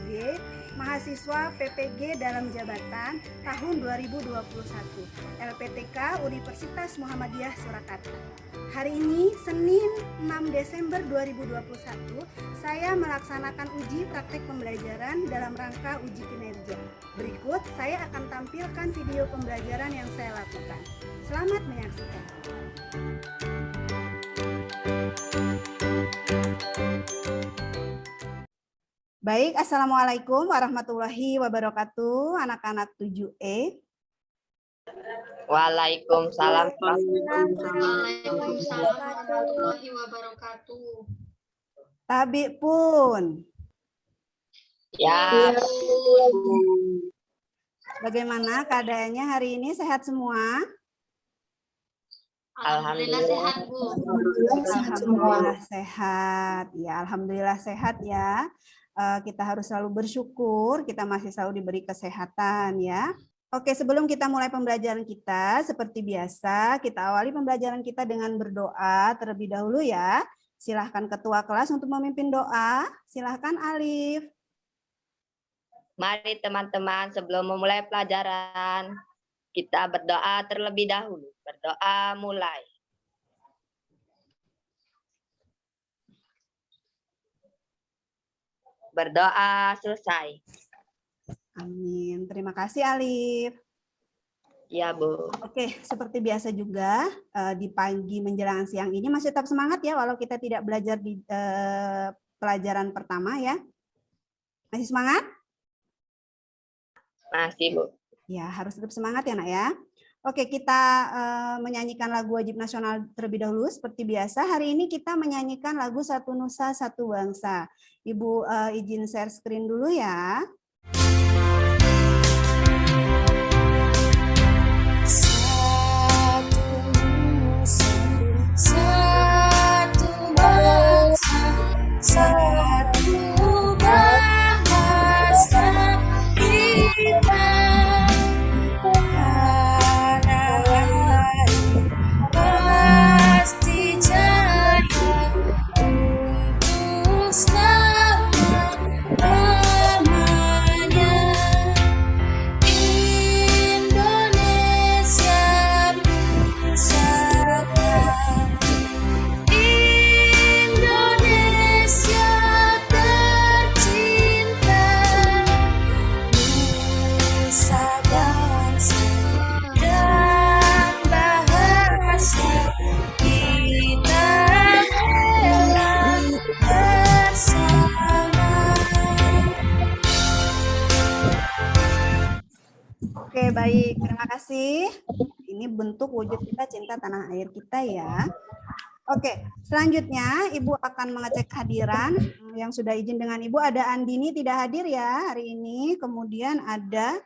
sebagai mahasiswa PPG dalam jabatan tahun 2021 LPTK Universitas Muhammadiyah Surakarta. Hari ini Senin 6 Desember 2021 saya melaksanakan uji praktek pembelajaran dalam rangka uji kinerja. Berikut saya akan tampilkan video pembelajaran yang saya lakukan. Selamat menyaksikan. Baik, Assalamualaikum warahmatullahi wabarakatuh, anak-anak 7E. Waalaikumsalam. Waalaikumsalam warahmatullahi wabarakatuh. Tabi pun. Ya. Bagaimana keadaannya hari ini? Sehat semua? Alhamdulillah sehat, Bu. Alhamdulillah sehat. Ya, alhamdulillah sehat ya. Kita harus selalu bersyukur, kita masih selalu diberi kesehatan ya. Oke, sebelum kita mulai pembelajaran kita, seperti biasa, kita awali pembelajaran kita dengan berdoa terlebih dahulu ya. Silahkan ketua kelas untuk memimpin doa. Silahkan Alif. Mari teman-teman, sebelum memulai pelajaran, kita berdoa terlebih dahulu. Berdoa mulai. Berdoa selesai. Amin. Terima kasih Alif. Ya, Bu. Oke, seperti biasa juga di pagi menjelang siang ini masih tetap semangat ya, walau kita tidak belajar di pelajaran pertama ya. Masih semangat? Masih, Bu. Ya, harus tetap semangat ya, Nak ya. Oke, kita menyanyikan lagu wajib nasional terlebih dahulu. Seperti biasa, hari ini kita menyanyikan lagu Satu Nusa Satu Bangsa. Ibu izin share screen dulu ya. Oke, baik. Terima kasih. Ini bentuk wujud kita cinta tanah air kita ya. Oke, selanjutnya Ibu akan mengecek kehadiran. Yang sudah izin dengan Ibu ada Andini tidak hadir ya hari ini. Kemudian ada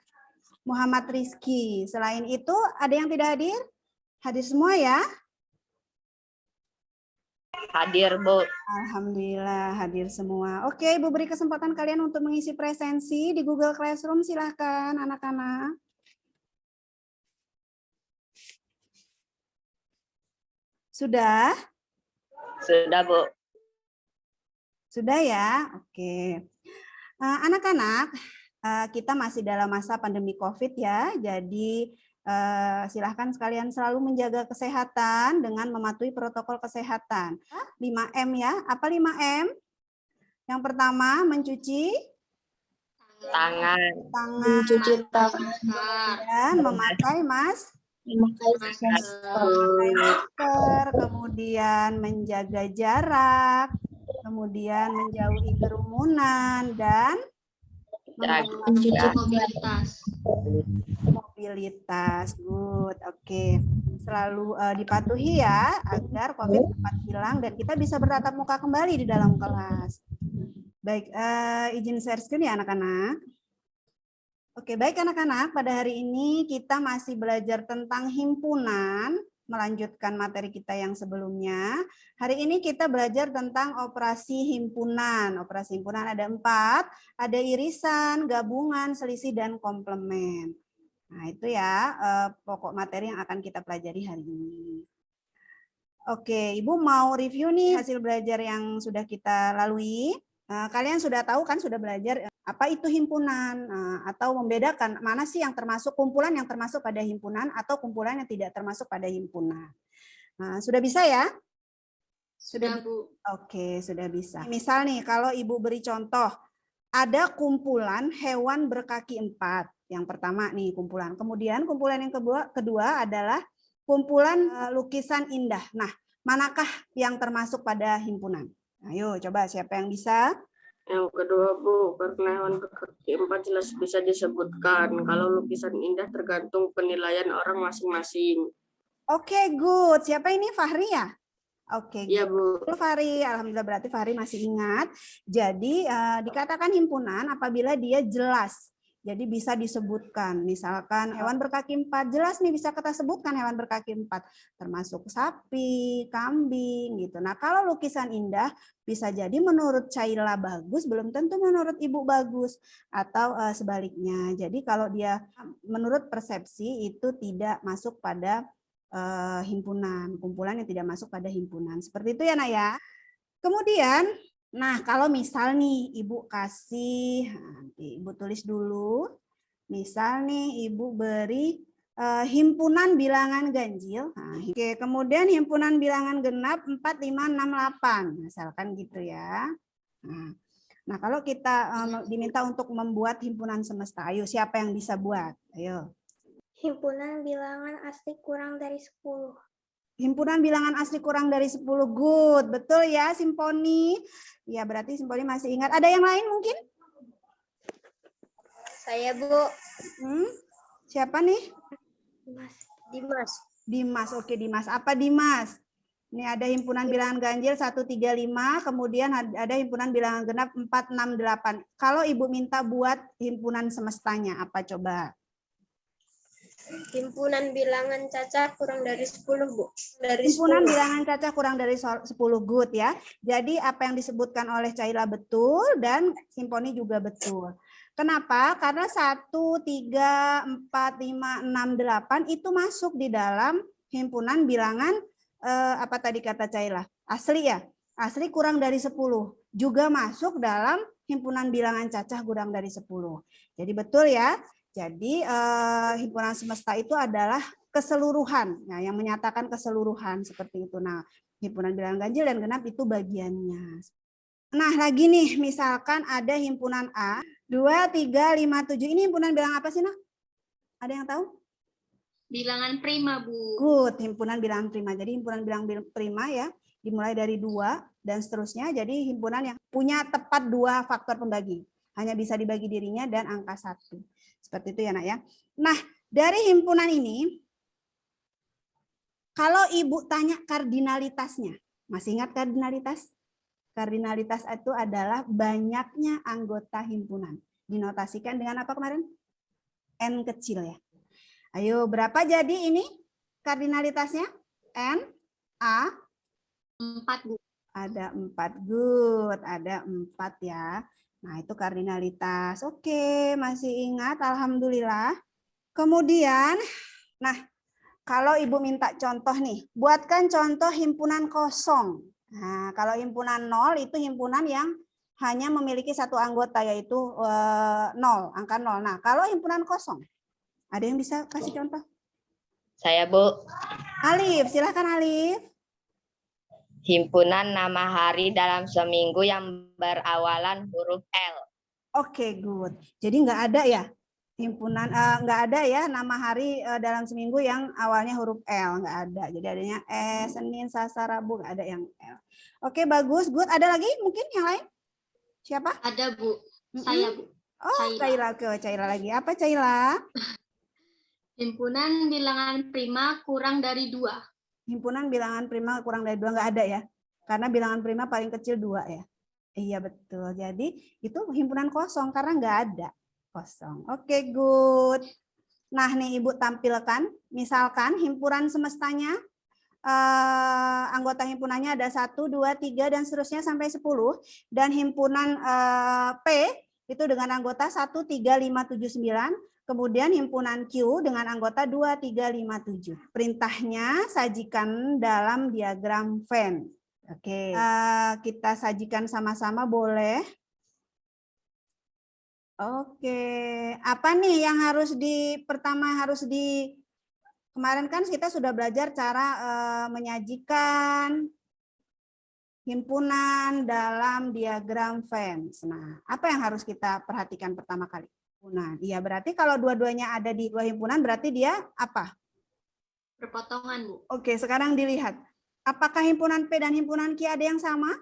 Muhammad Rizky. Selain itu ada yang tidak hadir? Hadir semua ya? Hadir, Bu. Alhamdulillah hadir semua. Oke, Ibu beri kesempatan kalian untuk mengisi presensi di Google Classroom. Silahkan anak-anak. Sudah? Sudah, Bu. Sudah ya? Oke. Anak-anak, kita masih dalam masa pandemi COVID ya. Jadi silahkan sekalian selalu menjaga kesehatan dengan mematuhi protokol kesehatan. 5M ya. Apa 5M? Yang pertama, mencuci Tangan. Mencuci tangan. Dan memakai masker, kemudian menjaga jarak, kemudian menjauhi kerumunan, dan Mencuci mobilitas. Good, oke. Selalu dipatuhi ya agar COVID cepat hilang dan kita bisa bertatap muka kembali di dalam kelas. Baik, izin share screen ya anak-anak. Oke, baik anak-anak, pada hari ini kita masih belajar tentang himpunan, melanjutkan materi kita yang sebelumnya. Hari ini kita belajar tentang operasi himpunan. Operasi himpunan ada 4, ada irisan, gabungan, selisih, dan komplement. Nah, itu ya pokok materi yang akan kita pelajari hari ini. Oke, Ibu mau review nih hasil belajar yang sudah kita lalui. Kalian sudah tahu kan, sudah belajar apa itu himpunan, atau membedakan mana sih yang termasuk kumpulan yang termasuk pada himpunan atau kumpulan yang tidak termasuk pada himpunan. Nah, sudah bisa ya? Sudah, Bu. Oke, sudah bisa. Misal nih, kalau Ibu beri contoh, ada kumpulan hewan berkaki 4. Yang pertama nih kumpulan. Kemudian kumpulan yang kedua adalah kumpulan lukisan indah. Nah, manakah yang termasuk pada himpunan? Ayo, coba siapa yang bisa? Yang kedua, Bu, karena hewan berkaki 4 jelas bisa disebutkan. Kalau lukisan indah tergantung penilaian orang masing-masing. Oke, good. Siapa ini? Fahri ya? Oke, Iya, Bu. Fahri. Alhamdulillah berarti Fahri masih ingat. Jadi dikatakan himpunan apabila dia jelas. Jadi bisa disebutkan. Misalkan hewan berkaki 4, jelas nih bisa kita sebutkan hewan berkaki 4. Termasuk sapi, kambing gitu. Nah, kalau lukisan indah bisa jadi menurut Caila bagus, belum tentu menurut Ibu bagus. Atau sebaliknya. Jadi kalau dia menurut persepsi itu tidak masuk pada himpunan, kumpulan yang tidak masuk pada himpunan. Seperti itu ya, Nak ya. Kemudian, nah kalau misal nih Ibu kasih, nanti Ibu tulis dulu. Misal nih Ibu beri himpunan bilangan ganjil. Nah, oke, kemudian himpunan bilangan genap 4, 5, 6, 8. Misalkan gitu ya. Nah, kalau kita diminta untuk membuat himpunan semesta, ayo siapa yang bisa buat? Ayo. Himpunan bilangan asli kurang dari 10. Himpunan bilangan asli kurang dari 10. Good. Betul ya, Simponi? Ya, berarti Simponi masih ingat. Ada yang lain mungkin? Saya, Bu. Siapa nih? Dimas. Dimas. Oke, Dimas. Apa Dimas? Ini ada himpunan bilangan ganjil 1, 3, 5. Kemudian ada himpunan bilangan genap 4, 6, 8. Kalau Ibu minta buat himpunan semestanya, apa coba? Himpunan bilangan cacah kurang dari 10, Bu. Himpunan bilangan cacah kurang dari 10. Good ya. Jadi apa yang disebutkan oleh Caila betul dan Simponi juga betul. Kenapa? Karena 1, 3, 4, 5, 6, 8 itu masuk di dalam himpunan bilangan apa tadi kata Caila? Asli ya? Asli kurang dari 10. Juga masuk dalam himpunan bilangan cacah kurang dari 10. Jadi betul ya. Jadi himpunan semesta itu adalah keseluruhan, nah, yang menyatakan keseluruhan seperti itu. Nah, himpunan bilangan ganjil dan genap itu bagiannya. Nah, lagi nih, misalkan ada himpunan A, 2, 3, 5, 7. Ini himpunan bilangan apa sih, Nak? Ada yang tahu? Bilangan prima, Bu. Good, himpunan bilangan prima. Jadi himpunan bilangan prima ya, dimulai dari 2 dan seterusnya. Jadi himpunan yang punya tepat 2 faktor pembagi. Hanya bisa dibagi dirinya dan angka 1. Seperti itu ya, Nak ya. Nah, dari himpunan ini, kalau Ibu tanya kardinalitasnya, masih ingat kardinalitas? Kardinalitas itu adalah banyaknya anggota himpunan. Dinotasikan dengan apa kemarin? N kecil ya. Ayo, berapa jadi ini kardinalitasnya? N, A? 4, Bu. Ada 4, good. Ada 4 ya. Nah, itu kardinalitas. Oke, masih ingat, alhamdulillah. Kemudian, nah, kalau Ibu minta contoh nih, buatkan contoh himpunan kosong. Nah, kalau himpunan 0 itu himpunan yang hanya memiliki 1 anggota, yaitu 0, angka 0. Nah, kalau himpunan kosong, ada yang bisa kasih contoh? Saya, Bu. Alif, silahkan Alif. Himpunan nama hari dalam seminggu yang berawalan huruf L. Oke, good. Jadi nggak ada ya himpunan, nggak ada ya nama hari dalam seminggu yang awalnya huruf L, nggak ada. Jadi adanya Senin, Selasa, Rabu, nggak ada yang L. Oke, bagus, good. Ada lagi mungkin yang lain? Siapa? Ada, Bu. Saya, Bu. Oh, Caila. Caila lagi. Apa Caila? Himpunan bilangan prima kurang dari 2. Himpunan bilangan prima kurang dari 2 nggak ada ya? Karena bilangan prima paling kecil 2 ya? Iya, betul. Jadi itu himpunan kosong karena nggak ada. Kosong. Oke, good. Nah, nih Ibu tampilkan. Misalkan himpunan semestanya, anggota himpunannya ada 1, 2, 3, dan seterusnya sampai 10. Dan himpunan P itu dengan anggota 1, 3, 5, 7, 9. Kemudian himpunan Q dengan anggota 2, 3, 5, 7. Perintahnya sajikan dalam diagram Venn. Oke, kita sajikan sama-sama boleh. Oke, apa nih yang kemarin kan kita sudah belajar cara menyajikan himpunan dalam diagram Venn. Nah, apa yang harus kita perhatikan pertama kali? Himpunan. Iya, berarti kalau dua-duanya ada di dua himpunan berarti dia apa? Berpotongan, Bu. Oke, sekarang dilihat. Apakah himpunan P dan himpunan Q ada yang sama?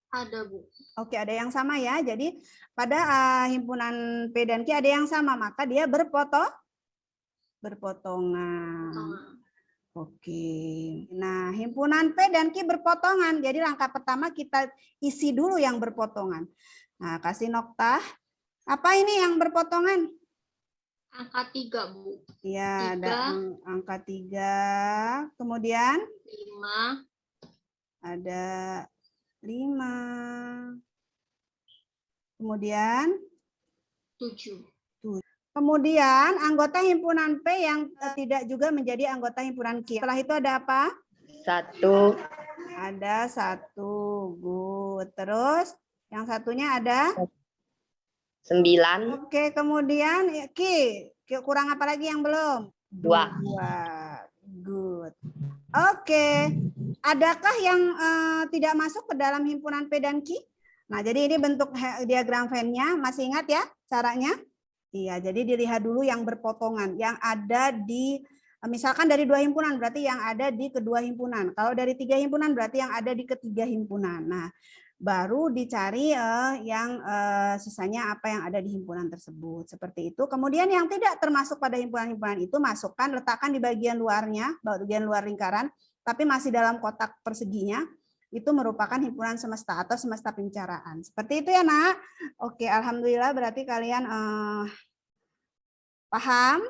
Ada, Bu. Oke, ada yang sama ya. Jadi pada himpunan P dan Q ada yang sama, maka dia berpotongan. Potongan. Oke. Nah, himpunan P dan Q berpotongan. Jadi langkah pertama kita isi dulu yang berpotongan. Nah, kasih noktah. Apa ini yang berpotongan? Angka 3, Bu. Ya, ada 3. angka 3. Kemudian 5. ada 5. Kemudian 7. Kemudian anggota himpunan P yang tidak juga menjadi anggota himpunan Q. Setelah itu ada apa? 1, Ada 1. Good. Terus yang satunya ada? 9, Oke, kemudian Q. Kurang apa lagi yang belum? 2. 2. Good. Oke. Adakah yang tidak masuk ke dalam himpunan P dan Q? Nah, jadi ini bentuk diagram Venn-nya. Masih ingat ya caranya? Iya, jadi dilihat dulu yang berpotongan, yang ada di, misalkan dari 2 himpunan, berarti yang ada di kedua himpunan. Kalau dari 3 himpunan, berarti yang ada di ketiga himpunan. Nah, baru dicari yang sisanya apa yang ada di himpunan tersebut. Seperti itu. Kemudian yang tidak termasuk pada himpunan-himpunan itu, masukkan, letakkan di bagian luarnya, bagian luar lingkaran, tapi masih dalam kotak perseginya. Itu merupakan himpunan semesta atau semesta pembicaraan. Seperti itu ya, Nak. Oke, alhamdulillah berarti kalian paham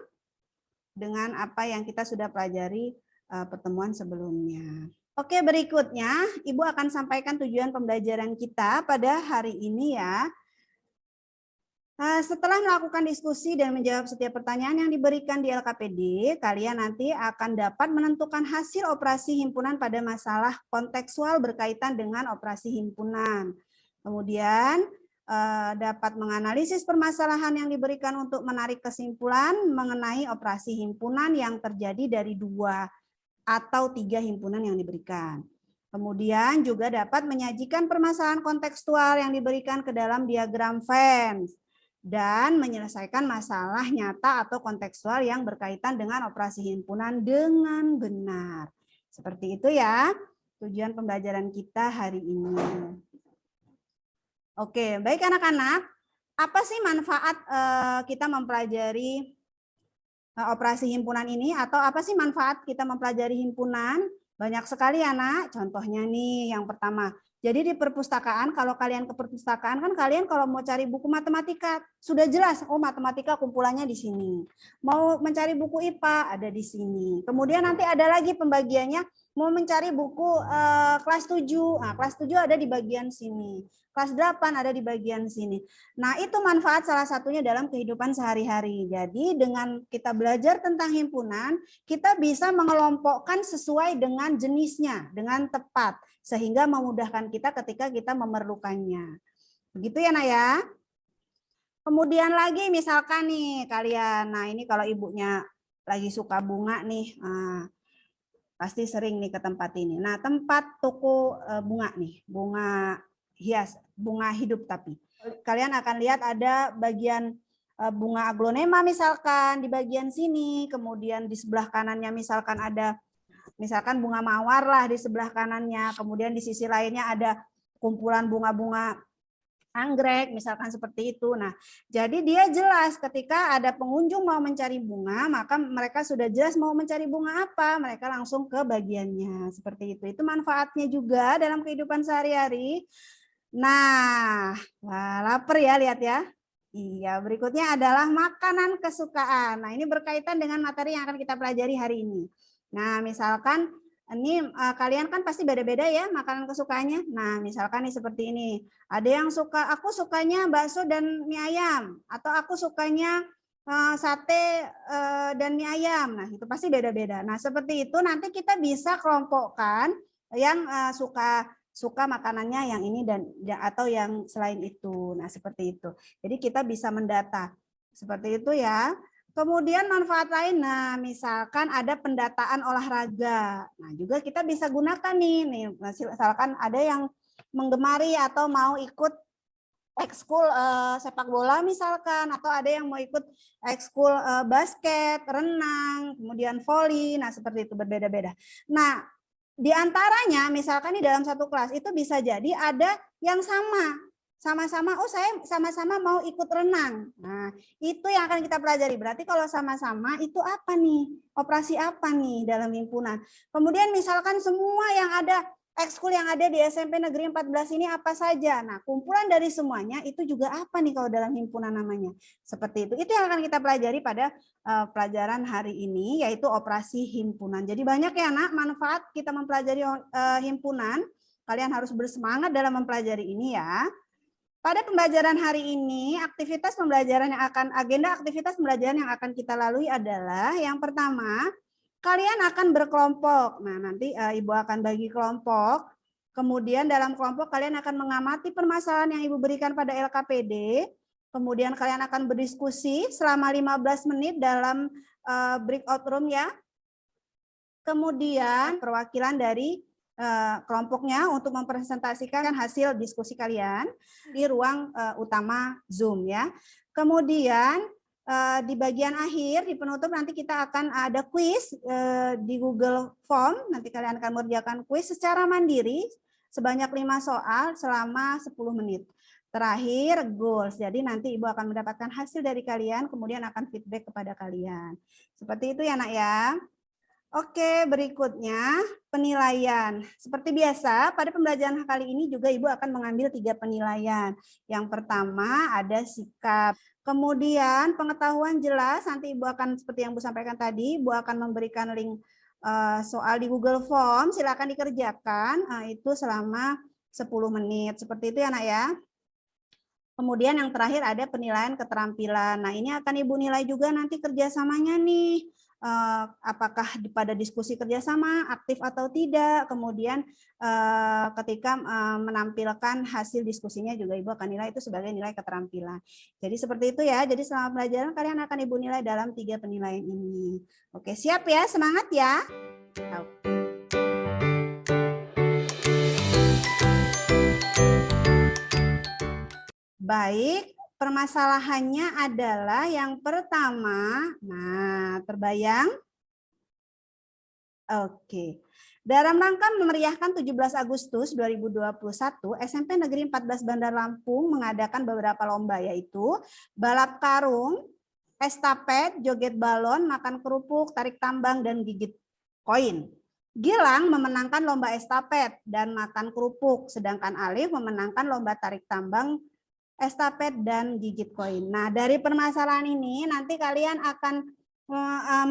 dengan apa yang kita sudah pelajari pertemuan sebelumnya. Oke, berikutnya Ibu akan sampaikan tujuan pembelajaran kita pada hari ini ya. Setelah melakukan diskusi dan menjawab setiap pertanyaan yang diberikan di LKPD, kalian nanti akan dapat menentukan hasil operasi himpunan pada masalah kontekstual berkaitan dengan operasi himpunan. Kemudian dapat menganalisis permasalahan yang diberikan untuk menarik kesimpulan mengenai operasi himpunan yang terjadi dari 2 atau 3 himpunan yang diberikan. Kemudian juga dapat menyajikan permasalahan kontekstual yang diberikan ke dalam diagram Venn dan menyelesaikan masalah nyata atau kontekstual yang berkaitan dengan operasi himpunan dengan benar. Seperti itu ya tujuan pembelajaran kita hari ini. Oke, baik anak-anak. Apa sih manfaat kita mempelajari operasi himpunan ini, atau apa sih manfaat kita mempelajari himpunan? Banyak sekali anak. Contohnya nih yang pertama. Jadi di perpustakaan, kalau kalian ke perpustakaan kan kalian kalau mau cari buku matematika sudah jelas, oh matematika kumpulannya di sini. Mau mencari buku IPA ada di sini. Kemudian nanti ada lagi pembagiannya, mau mencari buku kelas 7. Nah, kelas 7 ada di bagian sini. Kelas 8 ada di bagian sini. Nah, itu manfaat salah satunya dalam kehidupan sehari-hari. Jadi dengan kita belajar tentang himpunan, kita bisa mengelompokkan sesuai dengan jenisnya, dengan tepat. Sehingga memudahkan kita ketika kita memerlukannya. Begitu ya, Naya? Kemudian lagi misalkan nih kalian, nah ini kalau ibunya lagi suka bunga nih, pasti sering nih ke tempat ini. Nah, tempat toko bunga nih, bunga hias, bunga hidup tapi. Kalian akan lihat ada bagian bunga aglonema misalkan di bagian sini, kemudian di sebelah kanannya misalkan ada misalkan bunga mawar lah di sebelah kanannya, kemudian di sisi lainnya ada kumpulan bunga-bunga anggrek, misalkan seperti itu. Nah, jadi dia jelas ketika ada pengunjung mau mencari bunga, maka mereka sudah jelas mau mencari bunga apa, mereka langsung ke bagiannya. Seperti itu. Itu manfaatnya juga dalam kehidupan sehari-hari. Nah, lapar ya, lihat ya. Iya, berikutnya adalah makanan kesukaan. Nah, ini berkaitan dengan materi yang akan kita pelajari hari ini. Nah, misalkan ini kalian kan pasti beda-beda ya makanan kesukaannya. Nah, misalkan nih seperti ini. Ada yang suka, aku sukanya bakso dan mie ayam. Atau aku sukanya sate dan mie ayam. Nah, itu pasti beda-beda. Nah, seperti itu nanti kita bisa kelompokkan yang suka suka makanannya yang ini dan atau yang selain itu. Nah, seperti itu. Jadi kita bisa mendata. Seperti itu ya. Kemudian manfaat lain, nah misalkan ada pendataan olahraga. Nah, juga kita bisa gunakan nih misalkan ada yang menggemari atau mau ikut ekskul sepak bola misalkan, atau ada yang mau ikut ekskul basket, renang, kemudian voli, nah seperti itu berbeda-beda. Nah, di antaranya misalkan di dalam satu kelas itu bisa jadi ada yang sama-sama, oh saya sama-sama mau ikut renang. Nah, itu yang akan kita pelajari. Berarti kalau sama-sama itu apa nih? Operasi apa nih dalam himpunan? Kemudian misalkan semua yang ada ekskul yang ada di SMP Negeri 14 ini apa saja. Nah, kumpulan dari semuanya itu juga apa nih kalau dalam himpunan namanya. Seperti itu. Itu yang akan kita pelajari pada pelajaran hari ini, yaitu operasi himpunan. Jadi banyak ya nak manfaat kita mempelajari himpunan. Kalian harus bersemangat dalam mempelajari ini ya. Pada pembelajaran hari ini, agenda aktivitas pembelajaran yang akan kita lalui adalah yang pertama, kalian akan berkelompok. Nah, nanti Ibu akan bagi kelompok. Kemudian dalam kelompok kalian akan mengamati permasalahan yang Ibu berikan pada LKPD. Kemudian kalian akan berdiskusi selama 15 menit dalam breakout room ya. Kemudian perwakilan dari kelompoknya untuk mempresentasikan hasil diskusi kalian di ruang utama Zoom ya. Kemudian di bagian akhir, di penutup nanti kita akan ada kuis di Google Form. Nanti kalian akan mengerjakan kuis secara mandiri sebanyak 5 soal selama 10 menit. Terakhir, goals. Jadi nanti Ibu akan mendapatkan hasil dari kalian, kemudian akan feedback kepada kalian. Seperti itu ya nak ya. Oke, berikutnya penilaian. Seperti biasa, pada pembelajaran kali ini juga Ibu akan mengambil 3 penilaian. Yang pertama ada sikap. Kemudian pengetahuan jelas, nanti Ibu akan seperti yang Ibu sampaikan tadi, Ibu akan memberikan link soal di Google Form, silakan dikerjakan itu selama 10 menit. Seperti itu ya nak ya. Kemudian yang terakhir ada penilaian keterampilan. Nah, ini akan Ibu nilai juga nanti kerjasamanya nih. Apakah pada diskusi kerjasama aktif atau tidak, kemudian ketika menampilkan hasil diskusinya juga Ibu akan nilai itu sebagai nilai keterampilan. Jadi seperti itu ya, jadi selama pelajaran kalian akan Ibu nilai dalam 3 penilaian ini. Oke, siap ya, semangat ya. Baik. Permasalahannya adalah yang pertama, nah terbayang? Oke. Dalam rangka memeriahkan 17 Agustus 2021, SMP Negeri 14 Bandar Lampung mengadakan beberapa lomba yaitu balap karung, estafet, joget balon, makan kerupuk, tarik tambang, dan gigit koin. Gilang memenangkan lomba estafet dan makan kerupuk, sedangkan Alif memenangkan lomba tarik tambang, estafet, dan gigit koin. Nah, dari permasalahan ini nanti kalian akan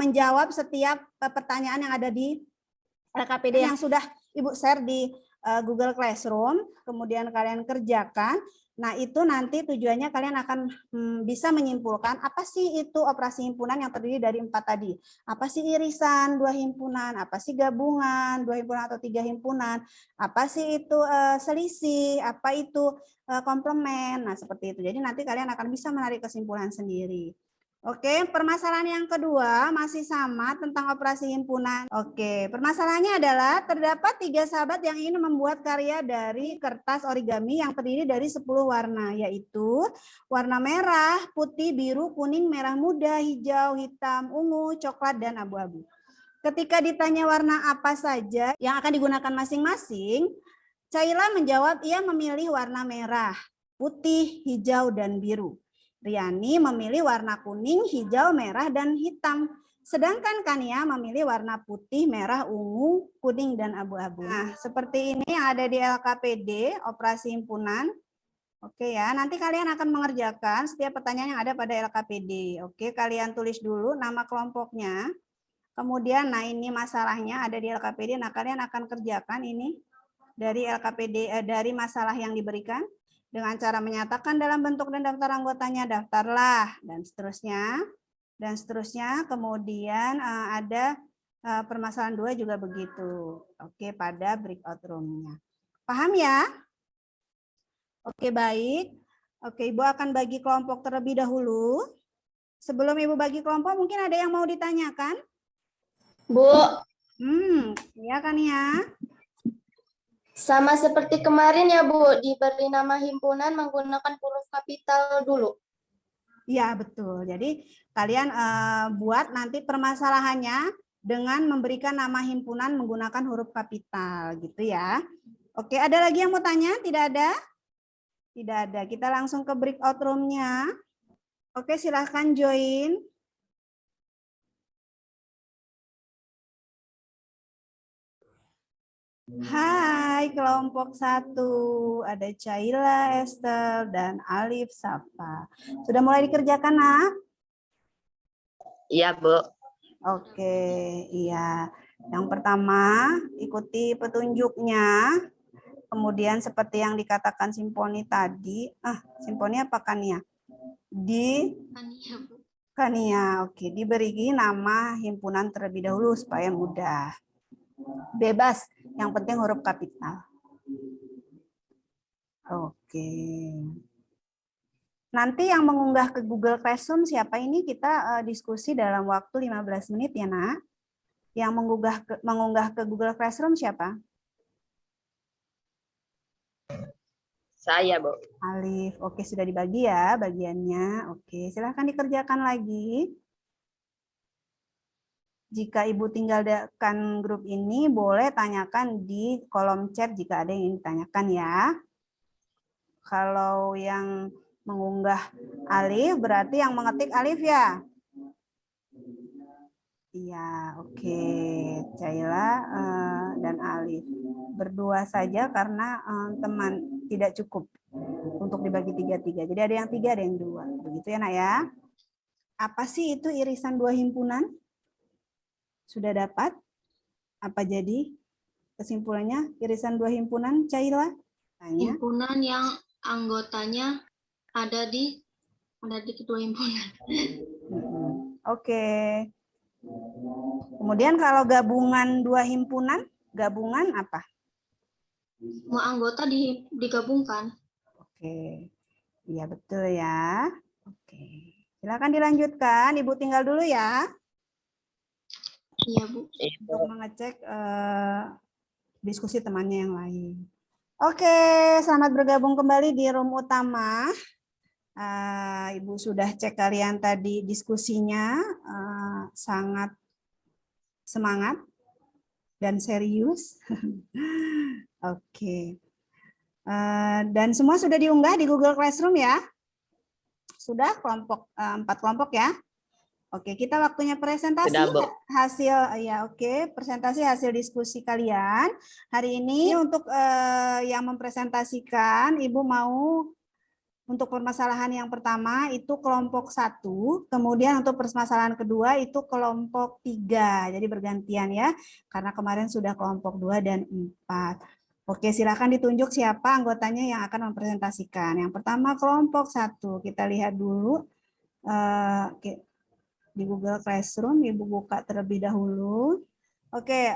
menjawab setiap pertanyaan yang ada di LKPD yang sudah Ibu share di Google Classroom, kemudian kalian kerjakan. Nah, itu nanti tujuannya kalian akan bisa menyimpulkan apa sih itu operasi himpunan yang terdiri dari 4 tadi. Apa sih irisan 2 himpunan, apa sih gabungan 2 himpunan atau 3 himpunan, apa sih itu selisih, apa itu komplement. Nah, seperti itu. Jadi nanti kalian akan bisa menarik kesimpulan sendiri. Oke, permasalahan yang kedua masih sama tentang operasi himpunan. Oke, permasalahannya adalah terdapat 3 sahabat yang ingin membuat karya dari kertas origami yang terdiri dari 10 warna, yaitu warna merah, putih, biru, kuning, merah muda, hijau, hitam, ungu, coklat, dan abu-abu. Ketika ditanya warna apa saja yang akan digunakan masing-masing, Caila menjawab ia memilih warna merah, putih, hijau, dan biru. Riani memilih warna kuning, hijau, merah, dan hitam. Sedangkan Kania memilih warna putih, merah, ungu, kuning, dan abu-abu. Nah, seperti ini yang ada di LKPD, operasi himpunan. Oke ya, nanti kalian akan mengerjakan setiap pertanyaan yang ada pada LKPD. Oke, kalian tulis dulu nama kelompoknya. Kemudian, nah ini masalahnya ada di LKPD. Nah, kalian akan kerjakan ini dari LKPD, dari masalah yang diberikan. Dengan cara menyatakan dalam bentuk dan daftar anggotanya, daftarlah, dan seterusnya. Dan seterusnya, kemudian ada permasalahan 2 juga begitu. Oke, pada breakout room-nya. Paham ya? Oke, baik. Oke, Ibu akan bagi kelompok terlebih dahulu. Sebelum Ibu bagi kelompok, mungkin ada yang mau ditanyakan? Bu, Ya kan ya? sama seperti kemarin ya Bu, diberi nama himpunan menggunakan huruf kapital dulu. Ya, betul. Jadi kalian buat nanti permasalahannya dengan memberikan nama himpunan menggunakan huruf kapital gitu ya. Oke, ada lagi yang mau tanya? Tidak ada? Tidak ada. Kita langsung ke breakout room-nya. Oke, silahkan join. Hai, kelompok 1. Ada Caila, Esther, dan Alif Safa. Sudah mulai dikerjakan, Nak? Iya, Bu. Oke, iya. Yang pertama, ikuti petunjuknya. Kemudian seperti yang dikatakan Simponi tadi. Simponi apa Kania? Tania, Bu. Kania, oke. Diberi nama himpunan terlebih dahulu supaya mudah. Bebas, yang penting huruf kapital. Oke. Nanti yang mengunggah ke Google Classroom siapa ini? Kita diskusi dalam waktu 15 menit ya, Nak. Yang mengunggah ke Google Classroom siapa? Saya, Bu. Alif. Oke, sudah dibagi ya bagiannya. Oke, silahkan dikerjakan lagi. Jika Ibu tinggalkan grup ini, boleh tanyakan di kolom chat jika ada yang ingin ditanyakan ya. Kalau yang mengunggah Alif, berarti yang mengetik Alif ya? Iya, oke. Caila dan Alif. Berdua saja karena teman tidak cukup untuk dibagi 3-3. Jadi ada yang 3, ada yang 2. Begitu ya, Nak ya? Apa sih itu irisan 2 himpunan? Sudah dapat? Apa jadi kesimpulannya irisan 2 himpunan, Caila? Tanya. Himpunan yang anggotanya ada di kedua himpunan. Oke. Kemudian kalau gabungan 2 himpunan, gabungan apa? Semua anggota digabungkan. Oke. Iya betul ya. Oke. Silakan dilanjutkan. Ibu tinggal dulu ya. Iya, Bu. Untuk mengecek diskusi temannya yang lain. Oke, selamat bergabung kembali di room utama. Ibu sudah cek kalian tadi diskusinya, sangat semangat dan serius. Oke. Dan semua sudah diunggah di Google Classroom ya? Sudah 4 kelompok ya? Oke, kita waktunya presentasi Sudah, Bu. hasil ya. Oke, presentasi hasil diskusi kalian hari ini. Untuk yang mempresentasikan, Ibu mau untuk permasalahan yang pertama itu kelompok 1, kemudian untuk permasalahan kedua itu kelompok 3. Jadi bergantian ya, karena kemarin sudah kelompok 2 dan 4. Oke, silakan ditunjuk siapa anggotanya yang akan mempresentasikan. Yang pertama kelompok 1, kita lihat dulu. Oke. Di Google Classroom, Ibu buka terlebih dahulu. Oke,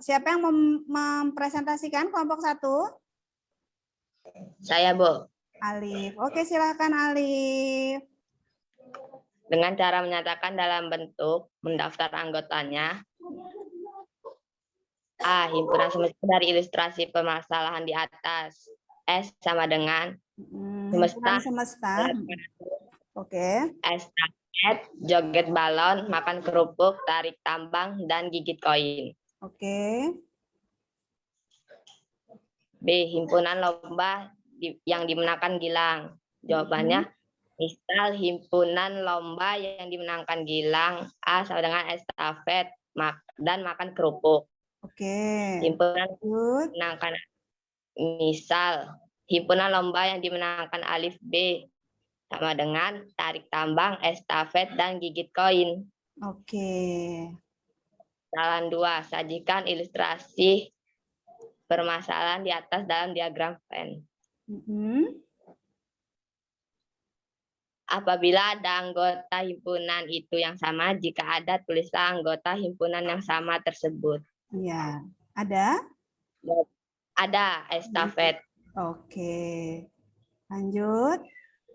siapa yang mempresentasikan kelompok 1? Saya, Bu. Alif. Oke, silakan Alif. Dengan cara menyatakan dalam bentuk mendaftar anggotanya. A. Himpunan semesta dari ilustrasi permasalahan di atas. S sama dengan Semesta. Oke. estafet, joget balon, makan kerupuk, tarik tambang, dan gigit koin. Oke. B. Himpunan lomba yang dimenangkan Gilang. Jawabannya, misal himpunan lomba yang dimenangkan Gilang, A sama dengan estafet dan makan kerupuk. Oke. Himpunan Good. menangkan, misal himpunan lomba yang dimenangkan Alif B sama dengan tarik tambang, estafet, dan gigit koin. Oke. Saran 2, sajikan ilustrasi permasalahan di atas dalam diagram Venn. Apabila ada anggota himpunan itu yang sama, jika ada tulislah anggota himpunan yang sama tersebut. Ya, ada? ada estafet. Oke. Lanjut.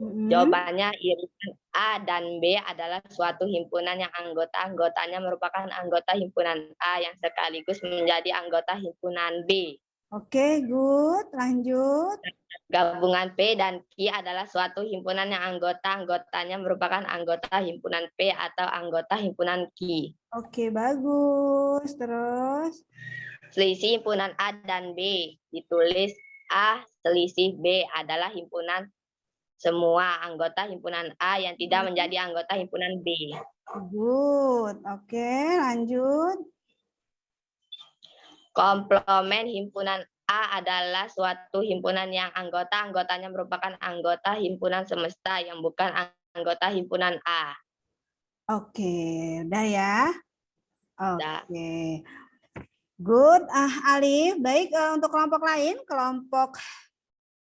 Jawabannya irisan A dan B adalah suatu himpunan yang anggota-anggotanya merupakan anggota himpunan A yang sekaligus menjadi anggota himpunan B. Oke, good. Lanjut. Gabungan P dan Q adalah suatu himpunan yang anggota-anggotanya merupakan anggota himpunan P atau anggota himpunan Q. Oke, bagus. Terus. Selisih himpunan A dan B ditulis A selisih B adalah himpunan semua anggota himpunan A yang tidak menjadi anggota himpunan B. Good. Oke, lanjut. Komplement himpunan A adalah suatu himpunan yang anggota-anggotanya merupakan anggota himpunan semesta yang bukan anggota himpunan A. Oke, udah ya. Udah. Oke. Good. Alif, baik untuk kelompok lain, kelompok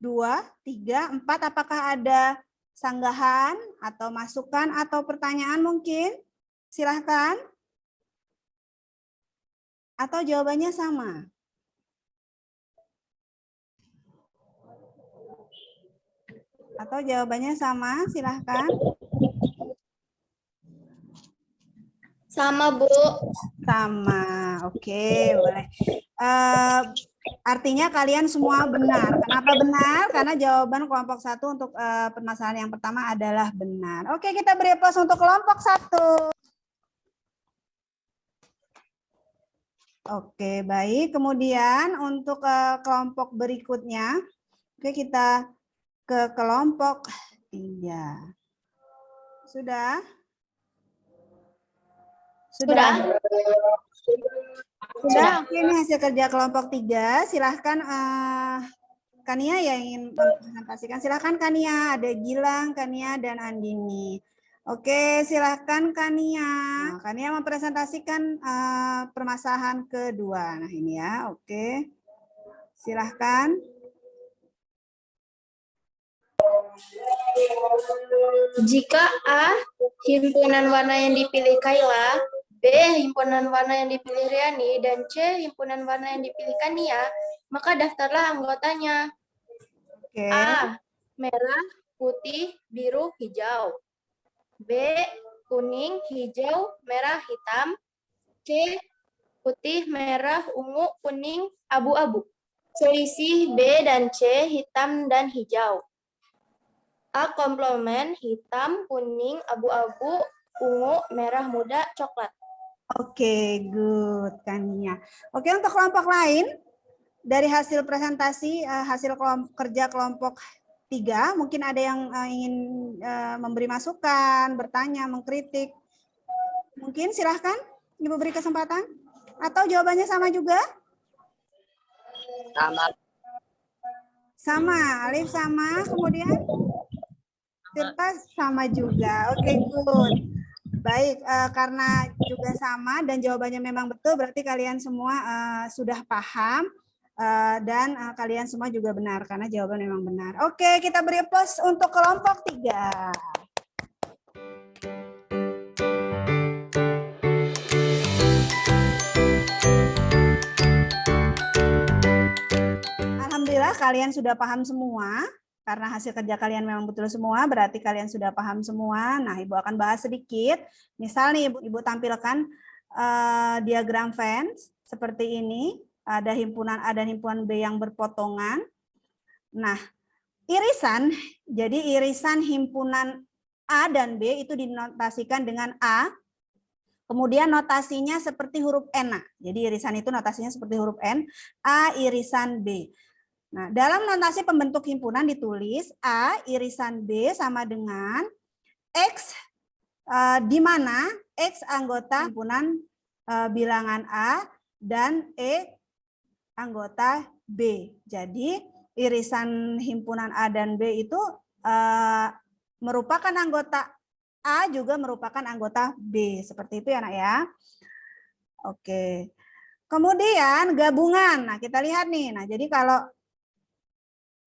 2, 3, 4, apakah ada sanggahan atau masukan atau pertanyaan mungkin? Silahkan. Atau jawabannya sama? Atau jawabannya sama? Silahkan. Sama, Bu. Sama. Oke, boleh. Artinya kalian semua benar. Kenapa benar? Karena jawaban kelompok 1 untuk permasalahan yang pertama adalah benar. Oke, kita beri plus untuk kelompok 1. Oke, baik. Kemudian untuk kelompok berikutnya, oke, kita ke kelompok 3. Sudah? Sudah. Oke, ini hasil kerja kelompok 3. Silahkan Kania yang ingin mempresentasikan. Silahkan Kania, ada Gilang, Kania, dan Andini. Oke, silahkan Kania. Nah, Kania mempresentasikan permasalahan kedua. Nah, ini ya, oke. Silahkan. Jika A, himpunan warna yang dipilih Kayla, B, himpunan warna yang dipilih Riani, dan C, himpunan warna yang dipilih Kania, maka daftarlah anggotanya. Oke. A, merah, putih, biru, hijau. B, kuning, hijau, merah, hitam. C, putih, merah, ungu, kuning, abu-abu. Selisih B dan C, hitam dan hijau. A, komplement, hitam, kuning, abu-abu, ungu, merah muda, coklat. Oke, good, Kania. Oke, untuk kelompok lain, dari hasil presentasi, hasil kerja kelompok 3, mungkin ada yang ingin memberi masukan, bertanya, mengkritik. Mungkin silahkan, Ibu beri kesempatan. Atau jawabannya sama juga? Sama. Sama, Alif sama, kemudian? Tirta sama juga. Oke, good. Baik, karena juga sama dan jawabannya memang betul, berarti kalian semua sudah paham dan kalian semua juga benar karena jawaban memang benar. Oke, kita beri plus untuk kelompok 3. Alhamdulillah kalian sudah paham semua. Karena hasil kerja kalian memang betul semua, berarti kalian sudah paham semua. Nah, Ibu akan bahas sedikit. Misal nih, Ibu tampilkan diagram Venn seperti ini. Ada himpunan A dan himpunan B yang berpotongan. Nah, irisan, jadi irisan himpunan A dan B itu dinotasikan dengan A. Kemudian notasinya seperti huruf N. Jadi irisan itu notasinya seperti huruf N. A irisan B. Nah, dalam notasi pembentuk himpunan ditulis A irisan B sama dengan X, di mana X anggota himpunan bilangan A dan E anggota B. Jadi irisan himpunan A dan B itu merupakan anggota A juga merupakan anggota B. Seperti itu ya, Nak ya. Oke. Kemudian gabungan. Nah, kita lihat nih. Nah,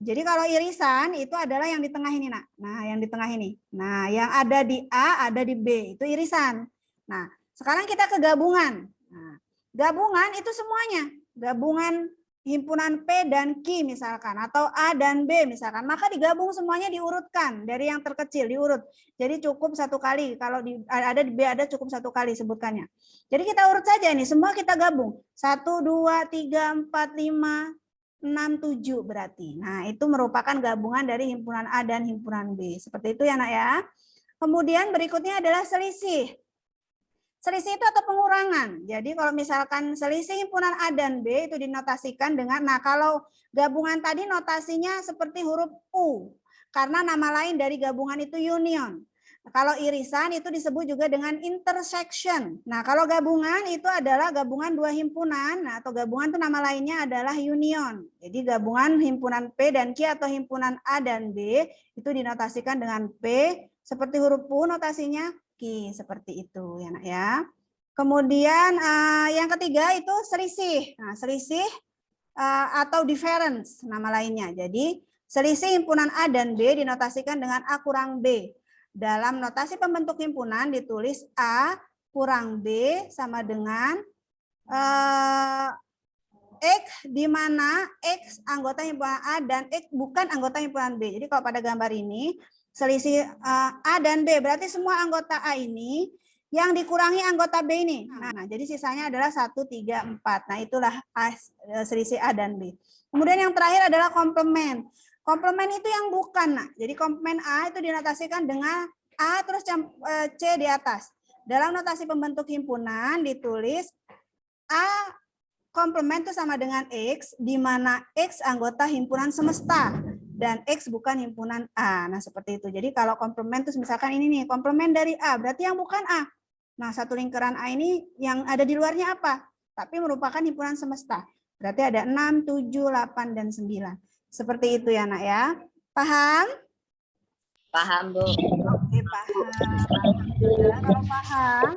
jadi kalau irisan itu adalah yang di tengah ini, Nak. Nah, yang di tengah ini. Nah, yang ada di A, ada di B, itu irisan. Nah, sekarang kita ke gabungan. Nah, gabungan itu semuanya. Gabungan himpunan P dan Q misalkan, atau A dan B misalkan, maka digabung semuanya, diurutkan dari yang terkecil, diurut. Jadi cukup satu kali, kalau ada di B ada cukup satu kali sebutkannya. Jadi kita urut saja ini, semua kita gabung. 1, 2, 3, 4, 5, 6, 7 berarti. Nah, itu merupakan gabungan dari himpunan A dan himpunan B. Seperti itu ya, Nak ya. Kemudian berikutnya adalah selisih. Selisih itu atau pengurangan. Jadi kalau misalkan selisih himpunan A dan B itu dinotasikan dengan, nah kalau gabungan tadi notasinya seperti huruf U. Karena nama lain dari gabungan itu union. Kalau irisan itu disebut juga dengan intersection. Nah kalau gabungan itu adalah gabungan dua himpunan, nah, atau gabungan itu nama lainnya adalah union. Jadi gabungan himpunan P dan Q atau himpunan A dan B itu dinotasikan dengan P seperti huruf U notasinya. Seperti itu ya Nak ya. Kemudian yang ketiga itu selisih. Nah, selisih atau difference nama lainnya. Jadi selisih himpunan A dan B dinotasikan dengan A kurang B. Dalam notasi pembentuk himpunan ditulis A kurang B sama dengan X, di mana X anggota himpunan A dan X bukan anggota himpunan B. Jadi kalau pada gambar ini selisih A dan B, berarti semua anggota A ini yang dikurangi anggota B ini. Nah, jadi sisanya adalah 1, 3, 4. Nah, itulah selisih A dan B. Kemudian yang terakhir adalah komplement. Komplement itu yang bukan. Nah, jadi komplement A itu dinotasikan dengan A terus C di atas. Dalam notasi pembentuk himpunan ditulis A komplement itu sama dengan X, di mana X anggota himpunan semesta dan X bukan himpunan A. Nah, seperti itu. Jadi kalau komplement itu misalkan ini nih, komplement dari A, berarti yang bukan A. Nah, satu lingkaran A ini yang ada di luarnya apa? Tapi merupakan himpunan semesta. Berarti ada 6, 7, 8, dan 9. Seperti itu ya, Nak ya. Paham? Paham, Bu. Oke, paham. Alhamdulillah, kalau paham.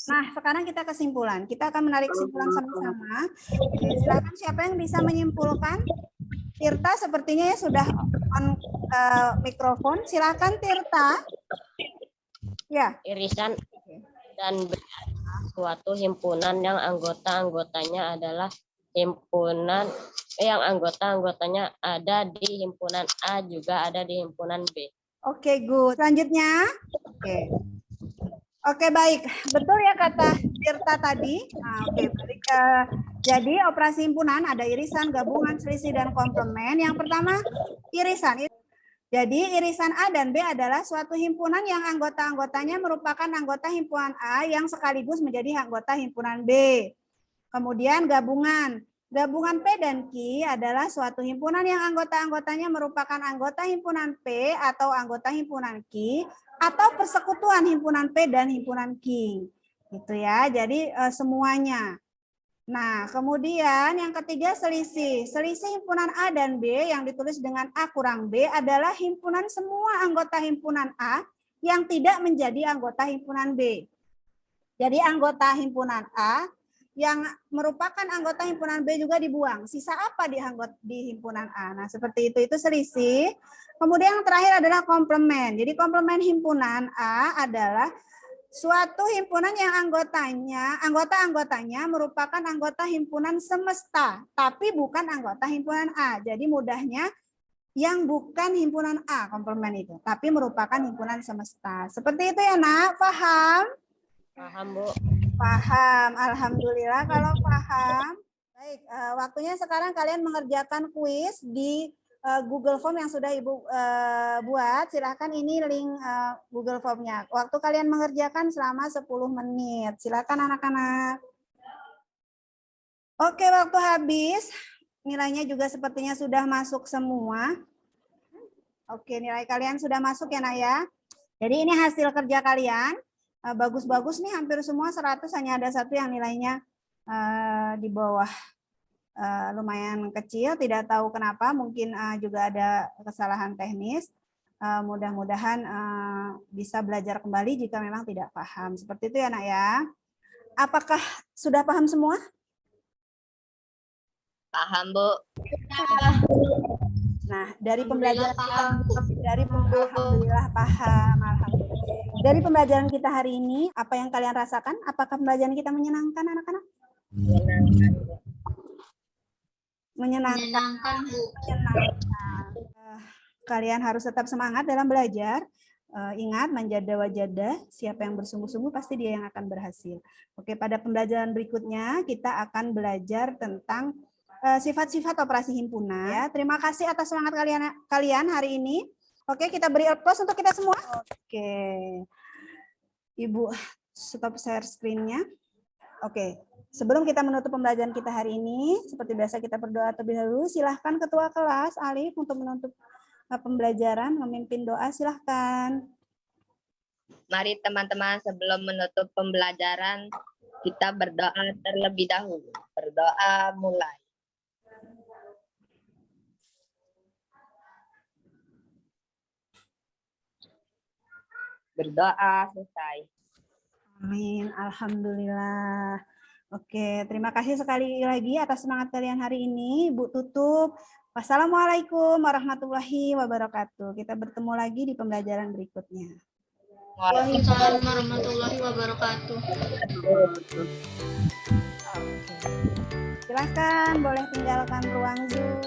Nah, sekarang kita kesimpulan. Kita akan menarik kesimpulan sama-sama. Silakan siapa yang bisa menyimpulkan? Tirta sepertinya ya sudah on mikrofon. Silakan Tirta. Ya. Irisan dan suatu himpunan yang anggota-anggotanya adalah himpunan yang anggota-anggotanya ada di himpunan A juga ada di himpunan B. Oke, good. Selanjutnya. Oke, baik. Betul ya kata Tirta tadi. Nah, oke, baik. Jadi operasi himpunan ada irisan, gabungan, selisih, dan komplement. Yang pertama, irisan. Jadi irisan A dan B adalah suatu himpunan yang anggota-anggotanya merupakan anggota himpunan A yang sekaligus menjadi anggota himpunan B. Kemudian gabungan. Gabungan P dan Q adalah suatu himpunan yang anggota-anggotanya merupakan anggota himpunan P atau anggota himpunan Q atau persekutuan himpunan P dan himpunan Q. Gitu ya. Jadi semuanya. Nah, kemudian yang ketiga selisih. Selisih himpunan A dan B yang ditulis dengan A kurang B adalah himpunan semua anggota himpunan A yang tidak menjadi anggota himpunan B. Jadi anggota himpunan A yang merupakan anggota himpunan B juga dibuang. Sisa apa di himpunan A? Nah, seperti itu selisih. Kemudian yang terakhir adalah komplement. Jadi komplement himpunan A adalah suatu himpunan yang anggota-anggotanya merupakan anggota himpunan semesta, tapi bukan anggota himpunan A. Jadi mudahnya yang bukan himpunan A komplement itu, tapi merupakan himpunan semesta. Seperti itu ya, Nak? Paham? Paham, Bu. Paham. Alhamdulillah kalau paham. Baik, waktunya sekarang kalian mengerjakan kuis di Google Form yang sudah Ibu buat. Silahkan ini link Google Form-nya. Waktu kalian mengerjakan selama 10 menit. Silahkan anak-anak. Oke, waktu habis. Nilainya juga sepertinya sudah masuk semua. Oke, nilai kalian sudah masuk ya, Nak ya. Jadi ini hasil kerja kalian. Bagus-bagus nih, hampir semua 100, hanya ada satu yang nilainya di bawah. Lumayan kecil, tidak tahu kenapa, mungkin juga ada kesalahan teknis. Mudah-mudahan bisa belajar kembali jika memang tidak paham. Seperti itu ya, Nak ya. Apakah sudah paham semua? Paham, Bu. Nah, dari pembelajaran alhamdulillah paham, alhamdulillah. Dari pembelajaran kita hari ini, apa yang kalian rasakan? Apakah pembelajaran kita menyenangkan, anak-anak? Menyenangkan. Menyenangkan. Menyenangkan, Bu. Menyenangkan. Kalian harus tetap semangat dalam belajar. Ingat, manjada wajada, siapa yang bersungguh-sungguh pasti dia yang akan berhasil. Oke, pada pembelajaran berikutnya kita akan belajar tentang sifat-sifat operasi himpunan. Ya, terima kasih atas semangat kalian hari ini. Oke, kita beri applause untuk kita semua. Oke, Ibu stop share screen-nya. Oke, sebelum kita menutup pembelajaran kita hari ini, seperti biasa kita berdoa terlebih dahulu. Silahkan Ketua Kelas Alif untuk menutup pembelajaran, memimpin doa, silahkan. Mari teman-teman sebelum menutup pembelajaran kita berdoa terlebih dahulu. Berdoa mulai. Berdoa selesai. Amin. Alhamdulillah. Oke, terima kasih sekali lagi atas semangat kalian hari ini. Bu tutup. Wassalamualaikum warahmatullahi wabarakatuh. Kita bertemu lagi di pembelajaran berikutnya. Waalaikumsalam warahmatullahi wabarakatuh. Silakan, boleh tinggalkan ruang Zoom.